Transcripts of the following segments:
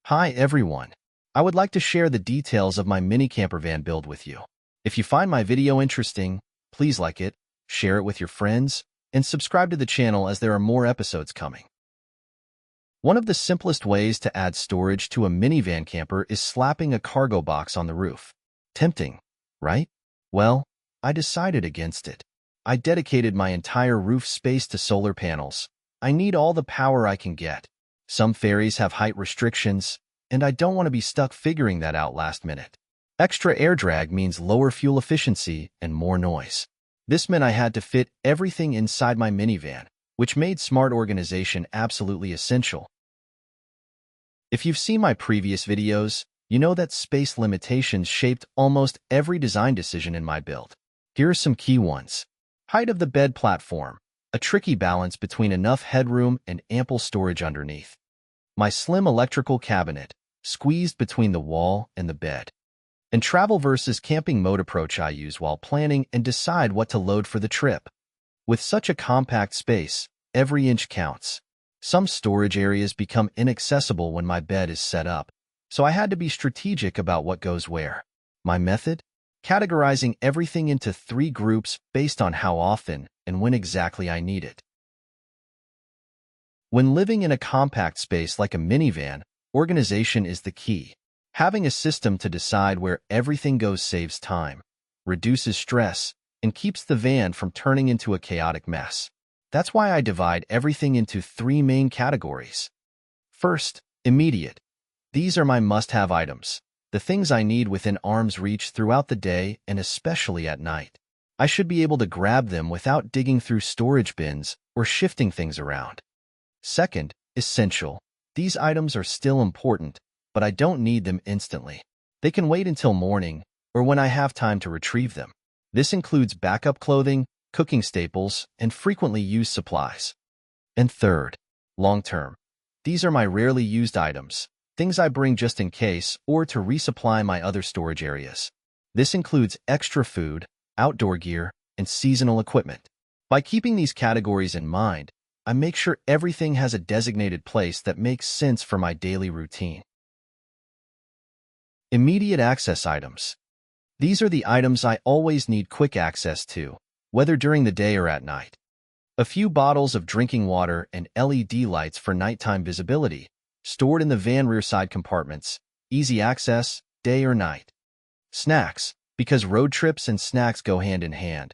Hi everyone. I would like to share the details of my mini camper van build with you. If you find my video interesting, please like it, share it with your friends, and subscribe to the channel as there are more episodes coming. One of the simplest ways to add storage to a minivan camper is slapping a cargo box on the roof. Tempting, right? Well, I decided against it. I dedicated my entire roof space to solar panels. I need all the power I can get. Some ferries have height restrictions, and I don't want to be stuck figuring that out last minute. Extra air drag means lower fuel efficiency and more noise. This meant I had to fit everything inside my minivan, which made smart organization absolutely essential. If you've seen my previous videos, you know that space limitations shaped almost every design decision in my build. Here are some key ones. Height of the bed platform, a tricky balance between enough headroom and ample storage underneath. My slim electrical cabinet, squeezed between the wall and the bed. And travel versus camping mode approach I use while planning and decide what to load for the trip. With such a compact space, every inch counts. Some storage areas become inaccessible when my bed is set up, so I had to be strategic about what goes where. My method? Categorizing everything into 3 groups based on how often and when exactly I need it. When living in a compact space like a minivan, organization is the key. Having a system to decide where everything goes saves time, reduces stress, and keeps the van from turning into a chaotic mess. That's why I divide everything into 3 main categories. First, immediate. These are my must-have items, the things I need within arm's reach throughout the day and especially at night. I should be able to grab them without digging through storage bins or shifting things around. Second, essential. These items are still important, but I don't need them instantly. They can wait until morning or when I have time to retrieve them. This includes backup clothing, cooking staples, and frequently used supplies. And third, long-term. These are my rarely used items, things I bring just in case or to resupply my other storage areas. This includes extra food, outdoor gear, and seasonal equipment. By keeping these categories in mind, I make sure everything has a designated place that makes sense for my daily routine. Immediate access items. These are the items I always need quick access to, whether during the day or at night. A few bottles of drinking water and LED lights for nighttime visibility, stored in the van rear side compartments, easy access, day or night. Snacks, because road trips and snacks go hand in hand.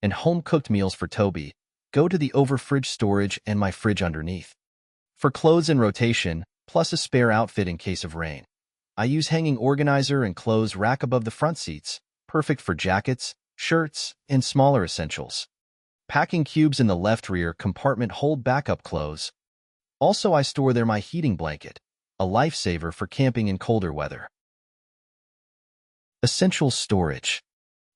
And home-cooked meals for Toby, go to the over-fridge storage and my fridge underneath. For clothes in rotation, plus a spare outfit in case of rain. I use hanging organizer and clothes rack above the front seats, perfect for jackets, shirts, and smaller essentials. Packing cubes in the left rear compartment hold backup clothes. Also, I store there my heating blanket, a lifesaver for camping in colder weather. Essential storage.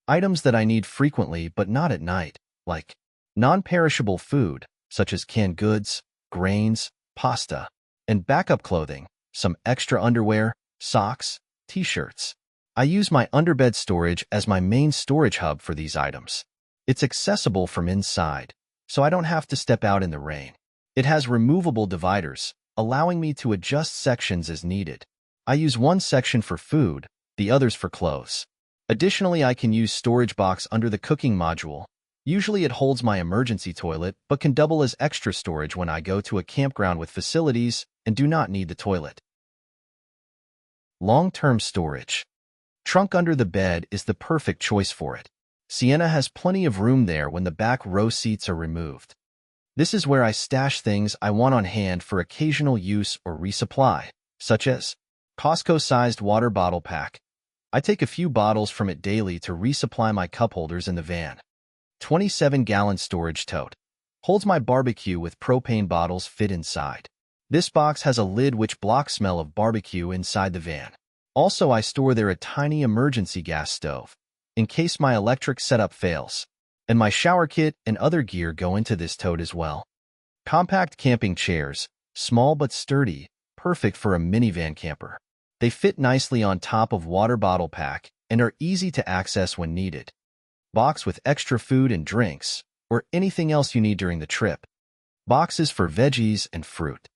Items that I need frequently but not at night, like non-perishable food, such as canned goods, grains, pasta, and backup clothing, some extra underwear, socks, t-shirts. I use my underbed storage as my main storage hub for these items. It's accessible from inside, so I don't have to step out in the rain. It has removable dividers, allowing me to adjust sections as needed. I use one section for food, the others for clothes. Additionally, I can use storage box under the cooking module. Usually it holds my emergency toilet, but can double as extra storage when I go to a campground with facilities and do not need the toilet. Long-term storage. Trunk under the bed is the perfect choice for it. Sienna has plenty of room there when the back row seats are removed. This is where I stash things I want on hand for occasional use or resupply, such as Costco-sized water bottle pack. I take a few bottles from it daily to resupply my cup holders in the van. 27-gallon storage tote. Holds my barbecue with propane bottles fit inside. This box has a lid which blocks smell of barbecue inside the van. Also, I store there a tiny emergency gas stove, in case my electric setup fails. And my shower kit and other gear go into this tote as well. Compact camping chairs, small but sturdy, perfect for a minivan camper. They fit nicely on top of water bottle pack and are easy to access when needed. Box with extra food and drinks, or anything else you need during the trip. Boxes for veggies and fruit.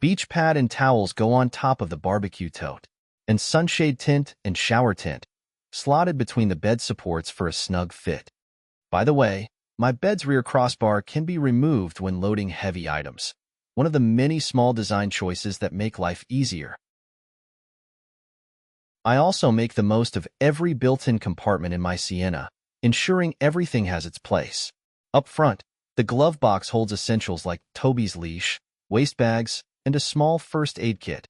Beach pad and towels go on top of the barbecue tote, and sunshade tent and shower tent, slotted between the bed supports for a snug fit. By the way, my bed's rear crossbar can be removed when loading heavy items, one of the many small design choices that make life easier. I also make the most of every built-in compartment in my Sienna, ensuring everything has its place. Up front, the glove box holds essentials like Toby's leash, waist bags, and a small first aid kit,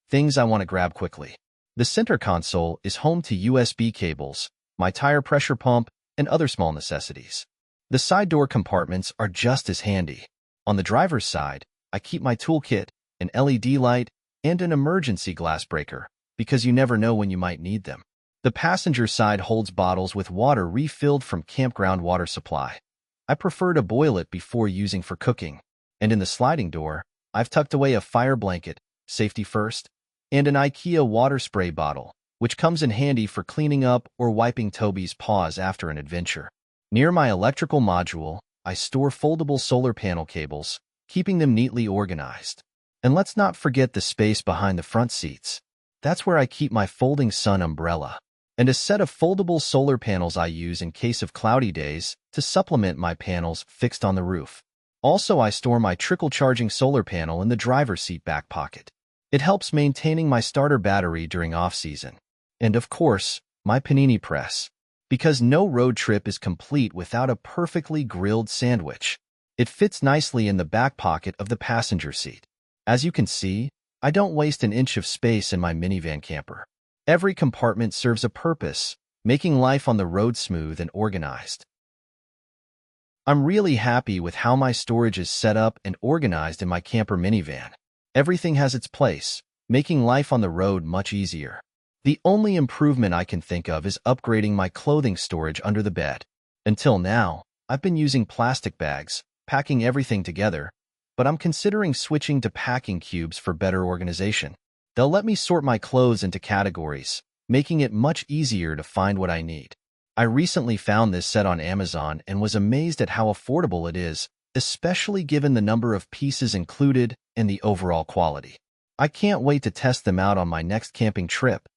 things I want to grab quickly. The center console is home to USB cables, my tire pressure pump, and other small necessities. The side door compartments are just as handy. On the driver's side, I keep my toolkit, an LED light, and an emergency glass breaker, because you never know when you might need them. The passenger side holds bottles with water refilled from campground water supply. I prefer to boil it before using for cooking. And in the sliding door, I've tucked away a fire blanket, safety first, and an IKEA water spray bottle, which comes in handy for cleaning up or wiping Toby's paws after an adventure. Near my electrical module, I store foldable solar panel cables, keeping them neatly organized. And let's not forget the space behind the front seats. That's where I keep my folding sun umbrella, and a set of foldable solar panels I use in case of cloudy days to supplement my panels fixed on the roof. Also, I store my trickle-charging solar panel in the driver's seat back pocket. It helps maintaining my starter battery during off-season. And of course, my panini press, because no road trip is complete without a perfectly grilled sandwich. It fits nicely in the back pocket of the passenger seat. As you can see, I don't waste an inch of space in my minivan camper. Every compartment serves a purpose, making life on the road smooth and organized. I'm really happy with how my storage is set up and organized in my camper minivan. Everything has its place, making life on the road much easier. The only improvement I can think of is upgrading my clothing storage under the bed. Until now, I've been using plastic bags, packing everything together, but I'm considering switching to packing cubes for better organization. They'll let me sort my clothes into categories, making it much easier to find what I need. I recently found this set on Amazon and was amazed at how affordable it is, especially given the number of pieces included and the overall quality. I can't wait to test them out on my next camping trip.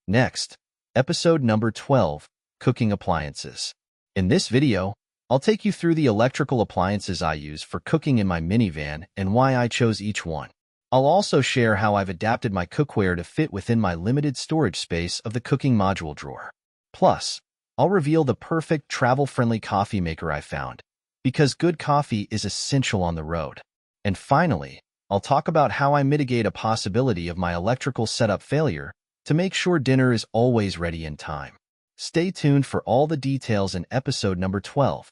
Next, episode number 12, Cooking Appliances. In this video, I'll take you through the electrical appliances I use for cooking in my minivan and why I chose each one. I'll also share how I've adapted my cookware to fit within my limited storage space of the cooking module drawer. Plus, I'll reveal the perfect travel-friendly coffee maker I found, because good coffee is essential on the road. And finally, I'll talk about how I mitigate a possibility of my electrical setup failure to make sure dinner is always ready in time. Stay tuned for all the details in episode number 12.